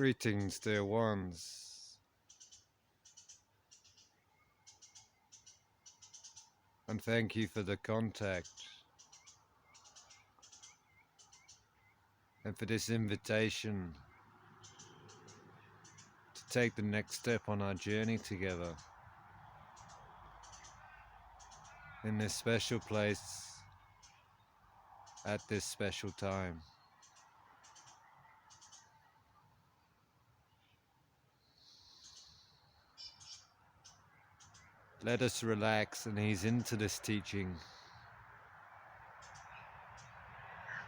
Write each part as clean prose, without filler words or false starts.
Greetings, dear ones, and thank you for the contact and for this invitation to take the next step on our journey together in this special place at this special time. Let us relax and ease into this teaching,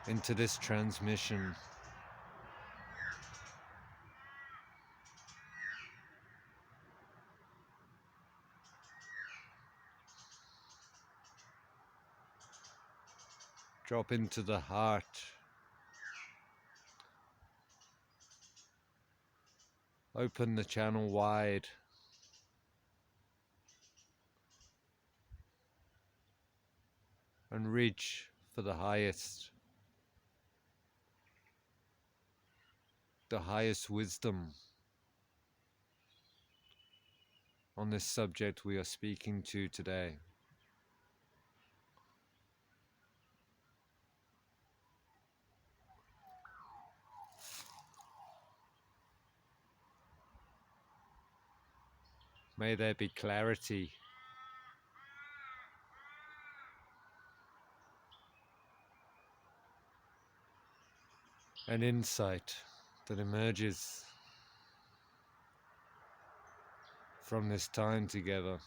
into this transmission. Drop into the heart. Open the channel wide. And reach for the highest wisdom on this subject we are speaking to today. May there be clarity and insight that emerges from this time together.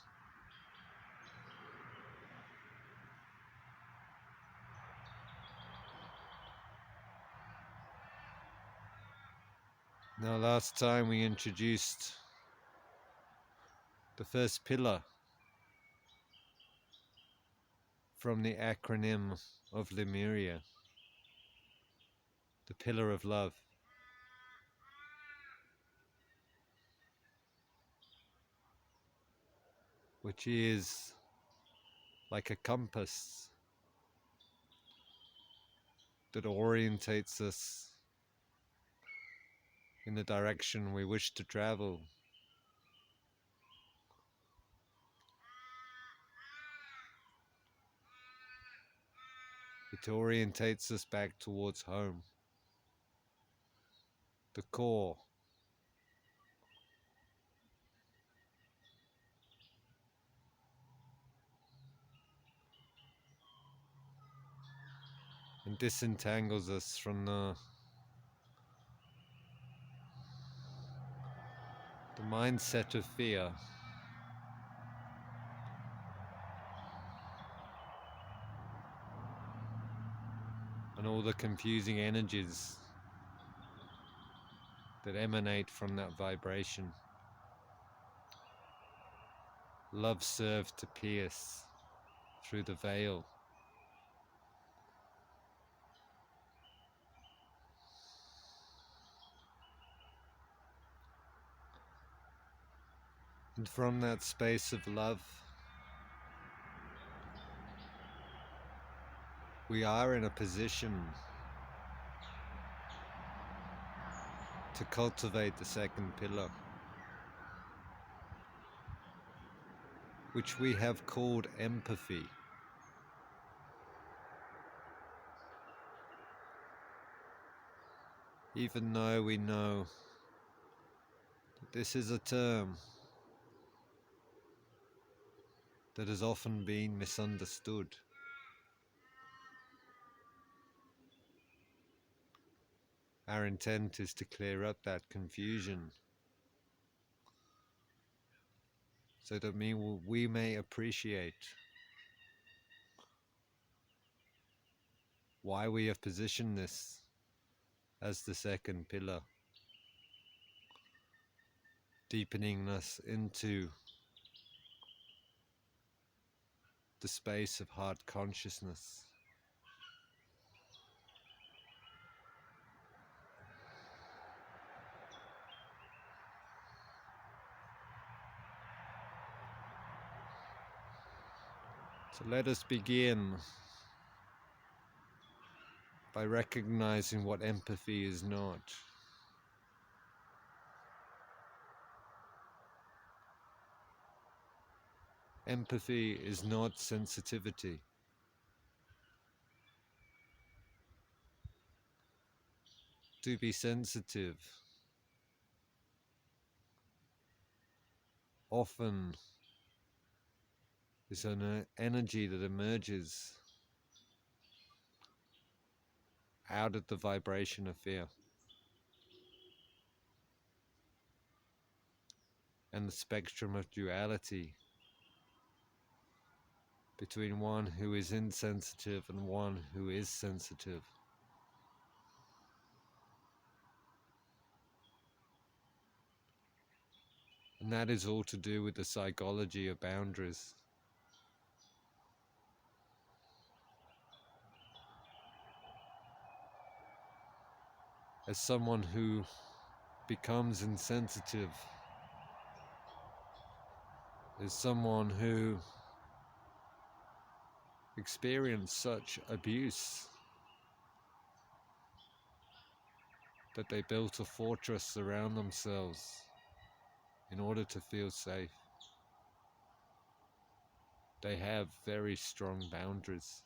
Now, last time we introduced the first pillar from the acronym of Lemuria, the pillar of love. Which is like a compass that orientates us in the direction we wish to travel. It orientates us back towards home, the core. And disentangles us from the mindset of fear. And all the confusing energies that emanate from that vibration. Love served to pierce through the veil. And from that space of love, we are in a position to cultivate the second pillar, which we have called empathy. Even though we know that this is a term that has often been misunderstood. Our intent is to clear up that confusion so that we may appreciate why we have positioned this as the second pillar, deepening us into the space of heart consciousness. So let us begin by recognizing what empathy is not. Empathy is not sensitivity. To be sensitive often is an energy that emerges out of the vibration of fear. And the spectrum of duality between one who is insensitive and one who is sensitive. And that is all to do with the psychology of boundaries. As someone who becomes insensitive, as someone who experienced such abuse that they built a fortress around themselves in order to feel safe. They have very strong boundaries.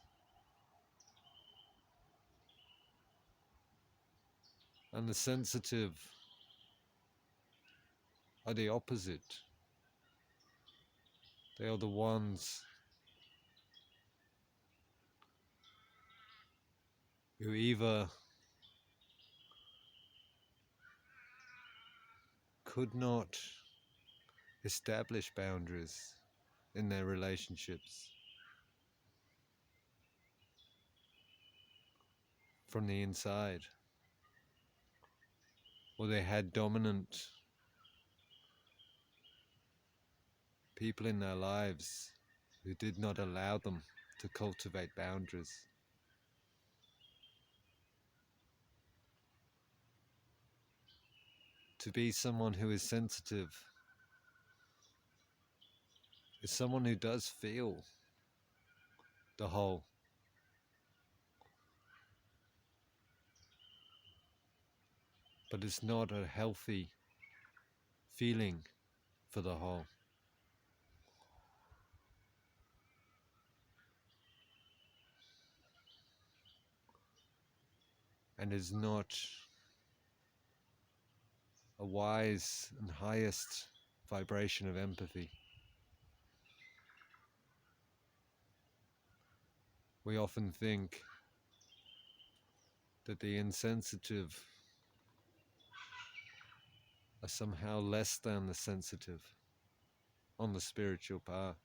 And the sensitive are the opposite. They are the ones who either could not establish boundaries in their relationships from the inside, or they had dominant people in their lives who did not allow them to cultivate boundaries. To be someone who is sensitive is someone who does feel the whole. But it's not a healthy feeling for the whole. And is not a wise and highest vibration of empathy. We often think that the insensitive are somehow less than the sensitive on the spiritual path.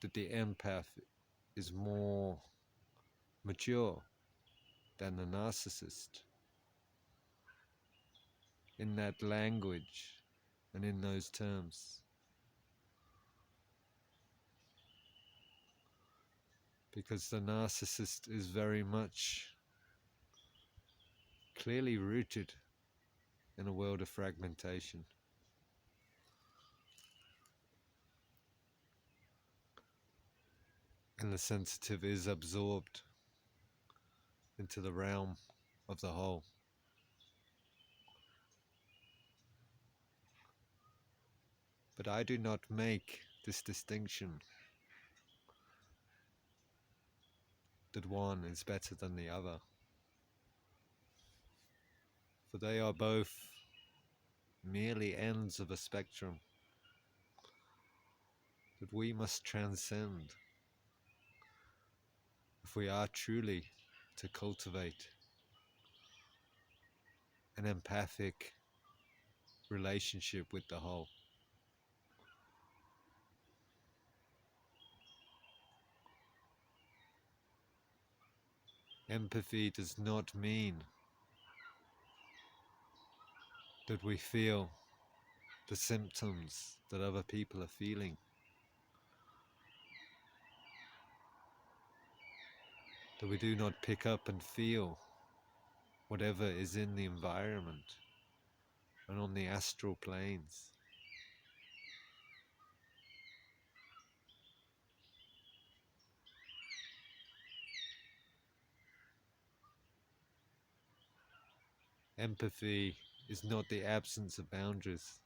That the empath is more mature than the narcissist in that language and in those terms. Because the narcissist is very much clearly rooted in a world of fragmentation. And the sensitive is absorbed into the realm of the whole. But I do not make this distinction that one is better than the other. For they are both merely ends of a spectrum that we must transcend if we are truly to cultivate an empathic relationship with the whole. Empathy does not mean that we feel the symptoms that other people are feeling. That we do not pick up and feel whatever is in the environment and on the astral planes. Empathy is not the absence of boundaries.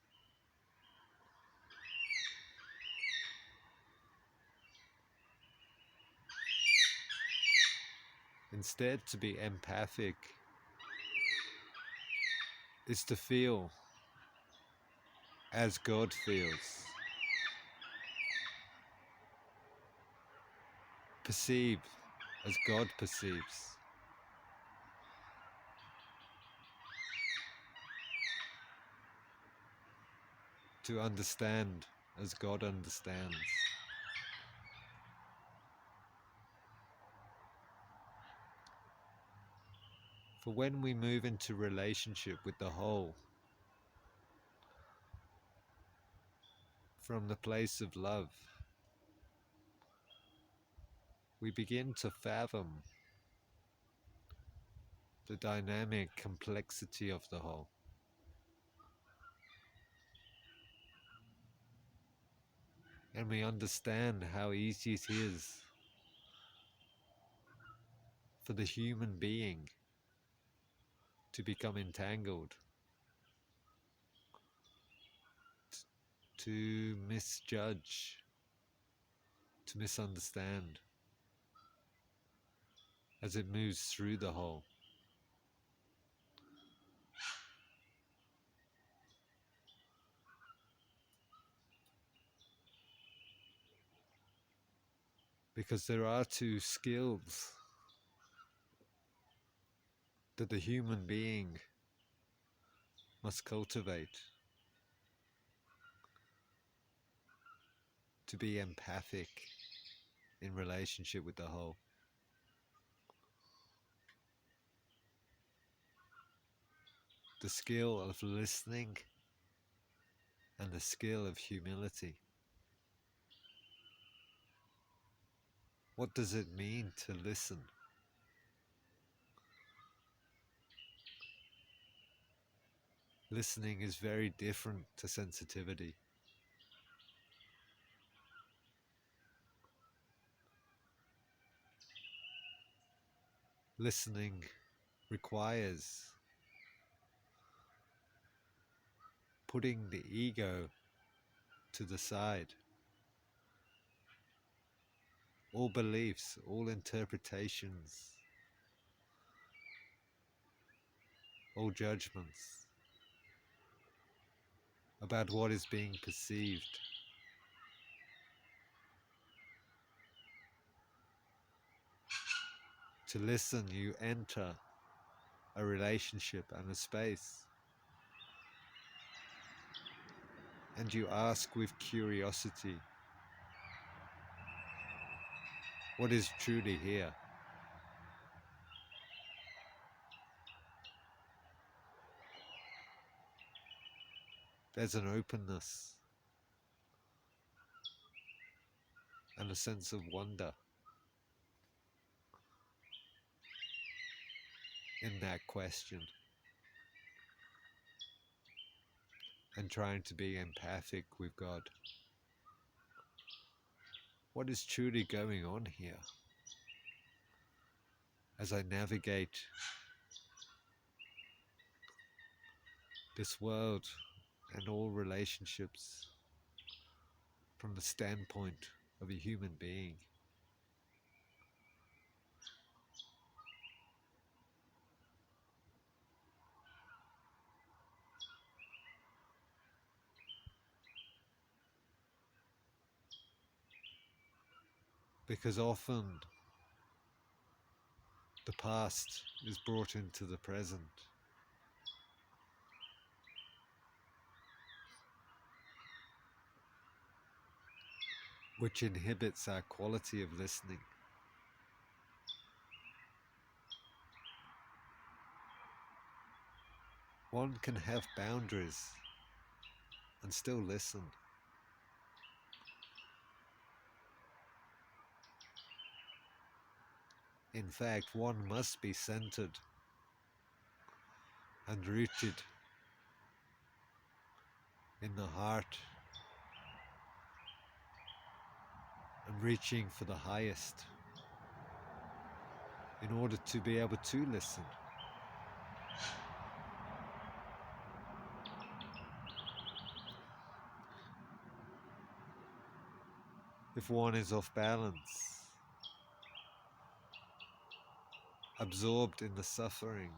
Instead, to be empathic is to feel as God feels, perceive as God perceives, to understand as God understands. For when we move into relationship with the whole, from the place of love, we begin to fathom the dynamic complexity of the whole. And we understand how easy it is for the human being to become entangled, to misjudge, to misunderstand as it moves through the whole. Because there are two skills that the human being must cultivate to be empathic in relationship with the whole. The skill of listening and the skill of humility. What does it mean to listen? Listening is very different to sensitivity. Listening requires putting the ego to the side. All beliefs, all interpretations, all judgments about what is being perceived. To listen, you enter a relationship and a space, and you ask with curiosity, what is truly here? There's an openness and a sense of wonder in that question, and trying to be empathic with God. What is truly going on here? As I navigate this world and all relationships from the standpoint of a human being. Because often the past is brought into the present. Which inhibits our quality of listening. One can have boundaries and still listen. In fact, one must be centered and rooted in the heart and reaching for the highest in order to be able to listen. If one is off balance, absorbed in the suffering,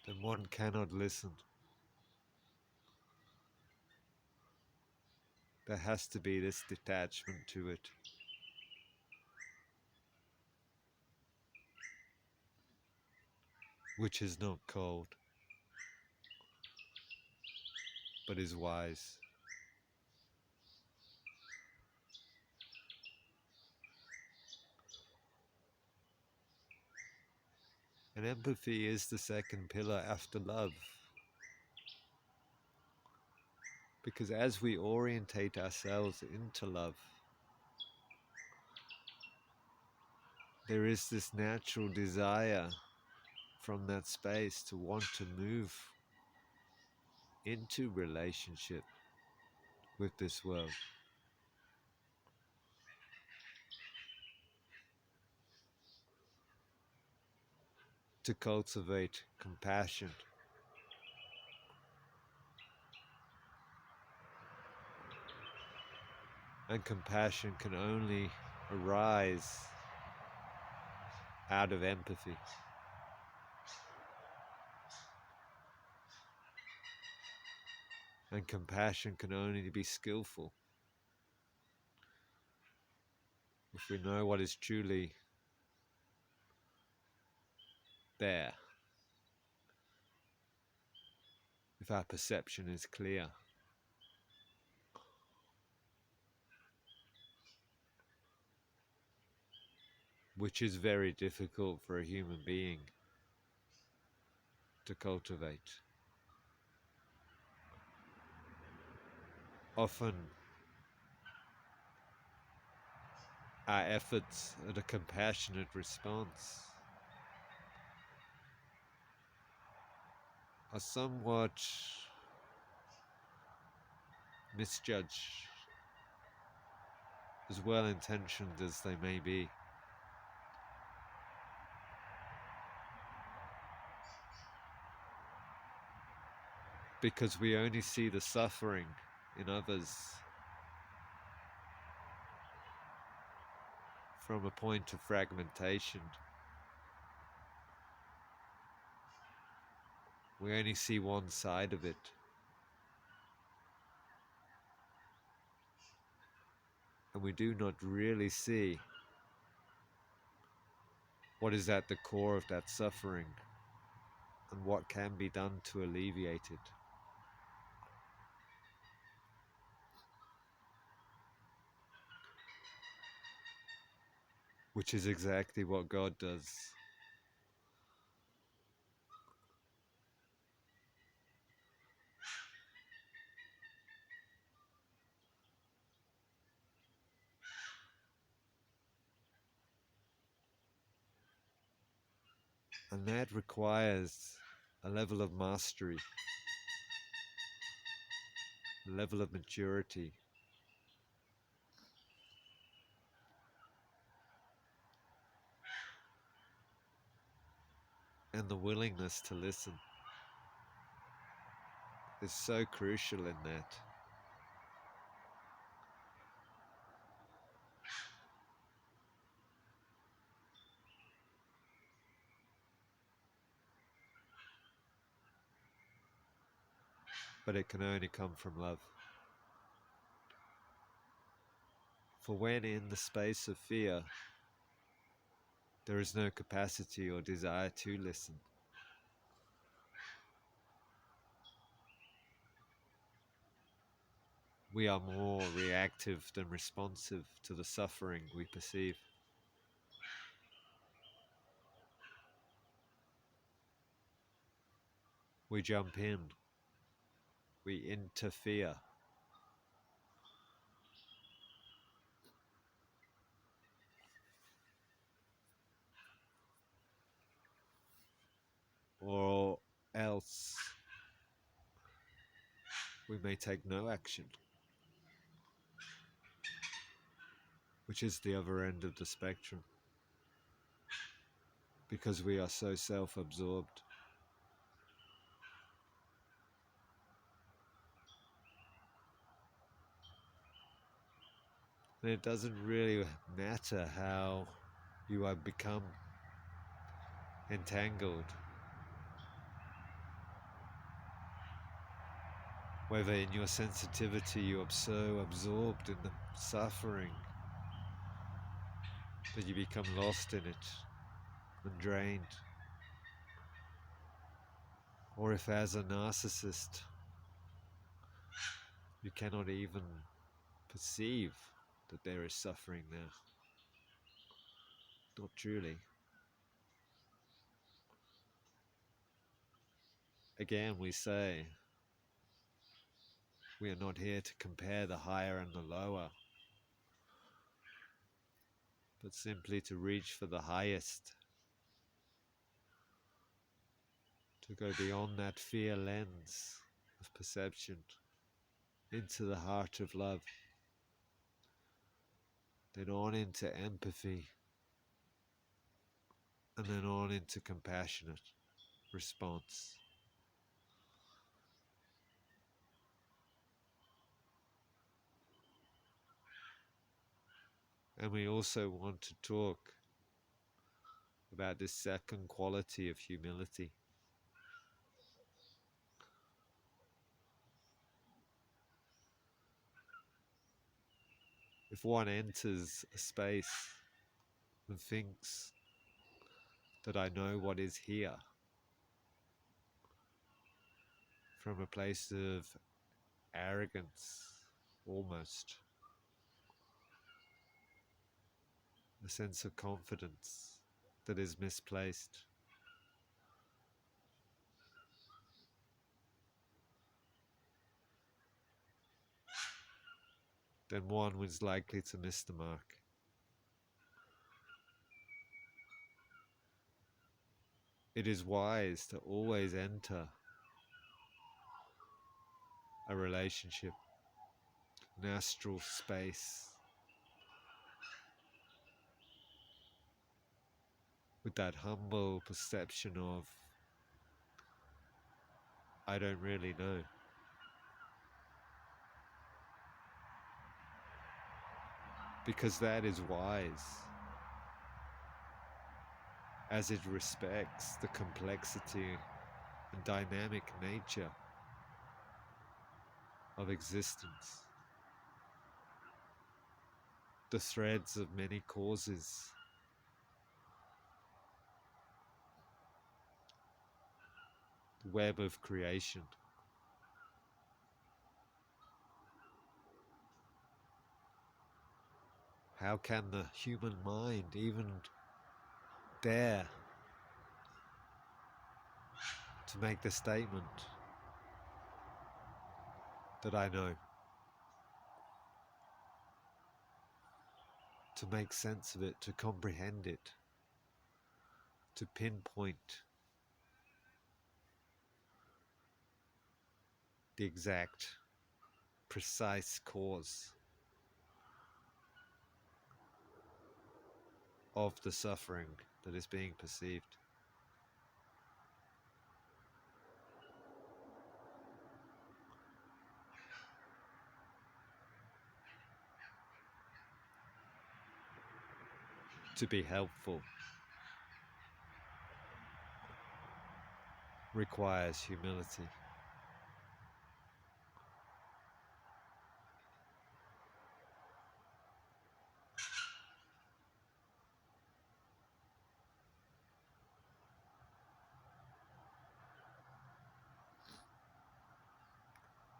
then one cannot listen. There has to be this detachment to it. Which is not cold, but is wise. And empathy is the second pillar after love. Because as we orientate ourselves into love, there is this natural desire from that space to want to move into relationship with this world. To cultivate compassion. And compassion can only arise out of empathy. And compassion can only be skillful if we know what is truly there. If our perception is clear. Which is very difficult for a human being to cultivate. Often, our efforts at a compassionate response are somewhat misjudged, as well intentioned as they may be. Because we only see the suffering in others from a point of fragmentation. We only see one side of it. And we do not really see what is at the core of that suffering and what can be done to alleviate it. Which is exactly what God does. And that requires a level of mastery, a level of maturity, and the willingness to listen is so crucial in that. But it can only come from love. For when in the space of fear, there is no capacity or desire to listen. We are more reactive than responsive to the suffering we perceive. We jump in. We interfere. Or else we may take no action, which is the other end of the spectrum, because we are so self-absorbed. And it doesn't really matter how you have become entangled, whether in your sensitivity you are so absorbed in the suffering that you become lost in it and drained, or if as a narcissist you cannot even perceive that there is suffering there. Not truly. Again, we say we are not here to compare the higher and the lower, but simply to reach for the highest, to go beyond that fear lens of perception into the heart of love, then on into empathy, and then on into compassionate response. And we also want to talk about this second quality of humility. If one enters a space and thinks that I know what is here, from a place of arrogance, almost, a sense of confidence that is misplaced, then one was likely to miss the mark. It is wise to always enter a relationship, an astral space, with that humble perception of, I don't really know. Because that is wise, as it respects the complexity and dynamic nature of existence, the threads of many causes, the web of creation. How can the human mind even dare to make the statement that I know? To make sense of it, to comprehend it, to pinpoint the exact, precise cause of the suffering that is being perceived. To be helpful requires humility.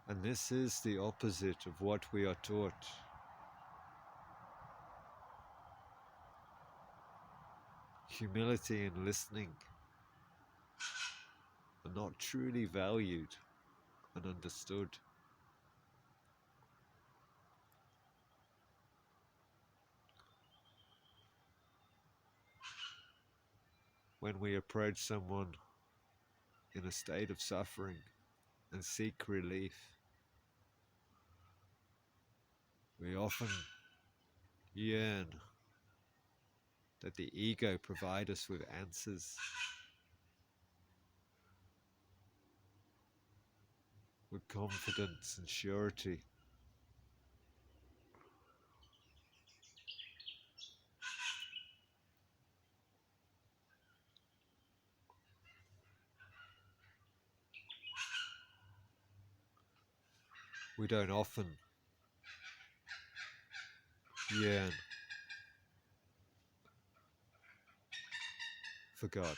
And this is the opposite of what we are taught. Humility and listening are not truly valued and understood. When we approach someone in a state of suffering and seek relief, we often yearn that the ego provide us with answers, with confidence and surety. we don't often yearn for God.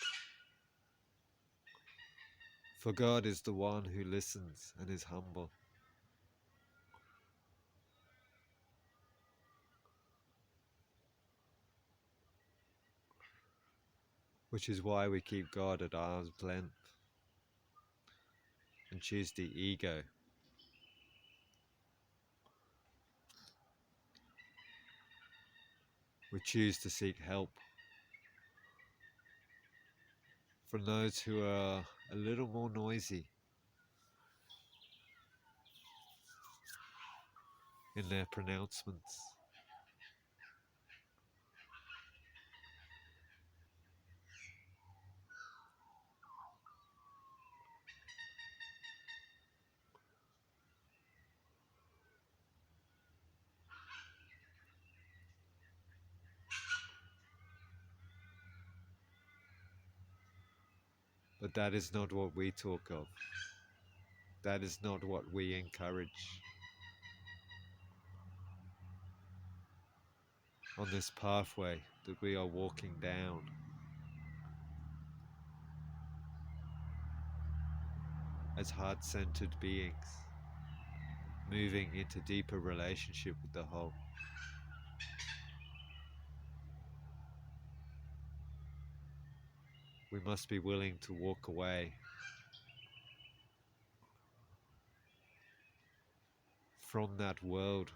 For God is the one who listens and is humble. Which is why we keep God at arm's length and choose the ego. We choose to seek help from those who are a little more noisy in their pronouncements. But that is not what we talk of. That is not what we encourage. On this pathway that we are walking down, as heart-centered beings, moving into deeper relationship with the whole. We must be willing to walk away from that world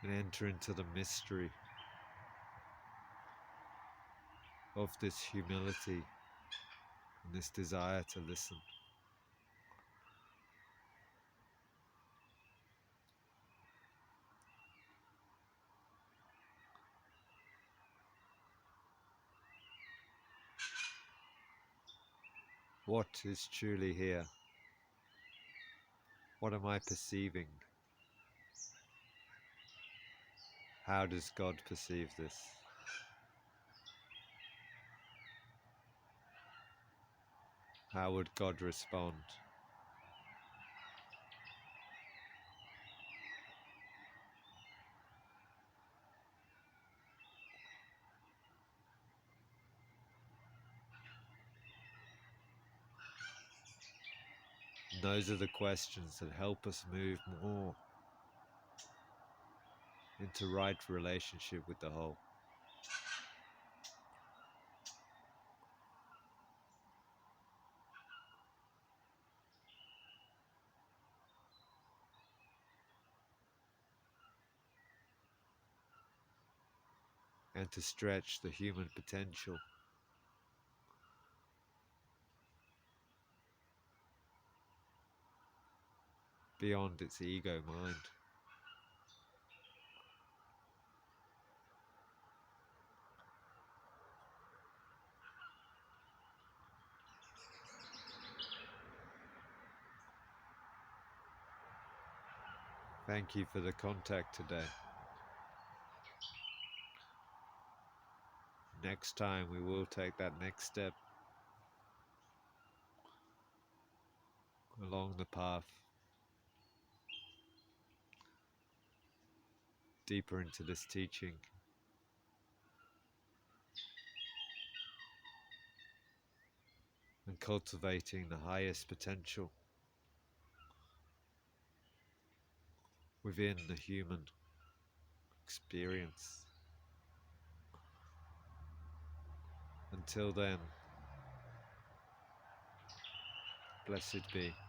and enter into the mystery of this humility and this desire to listen. What is truly here? What am I perceiving? How does God perceive this? How would God respond? And those are the questions that help us move more into right relationship with the whole. And to stretch the human potential beyond its ego mind. Thank you for the contact today. Next time we will take that next step along the path, deeper into this teaching, and cultivating the highest potential within the human experience. Until then, blessed be.